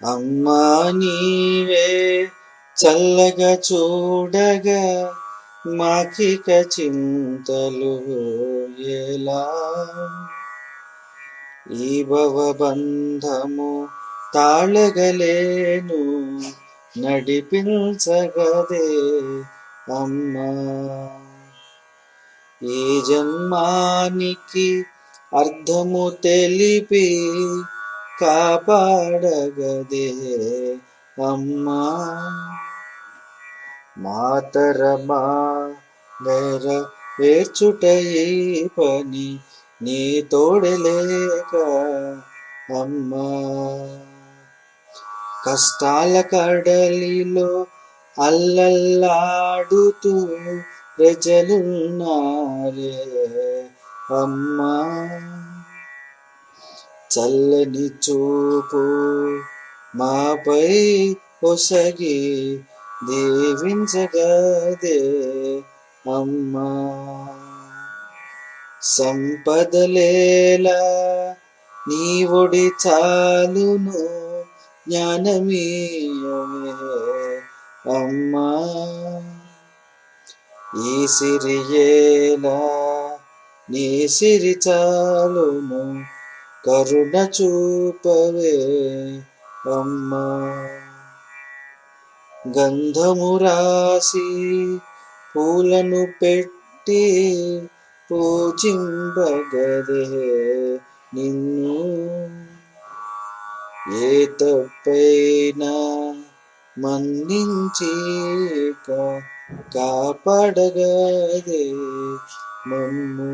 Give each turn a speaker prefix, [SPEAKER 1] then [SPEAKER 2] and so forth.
[SPEAKER 1] అమ్మా నీవే చల్లగా చూడగా మాకిక చింతలు ఎలా, ఈ భవబంధము తాళగలేను నడిపించగదే అమ్మా. ఈ జన్మానికి అర్థము తెలిపి కాపాడగదే అమ్మా. మాతరమా నెర వేర్చుట ఈ పని నీ తోడలేక అమ్మా. కష్టాల కడలిలో అల్లల్లాడుతూ ప్రజలున్నారే అమ్మా. చల్లని చూపు మాపై ఒసగి దీవించగదే అమ్మా. సంపదలేలా నీ ఒడి చాలును జ్ఞానమీయమే అమ్మా. ఈ సిరియేలా నీ సిరి చాలును కరుణ చూపవే అమ్మా. గంధము రాసి పూలను పెట్టి పూజింపగదే నిన్ను, ఏ తప్పైనా మన్నించి కాపాడగదే మమ్ము.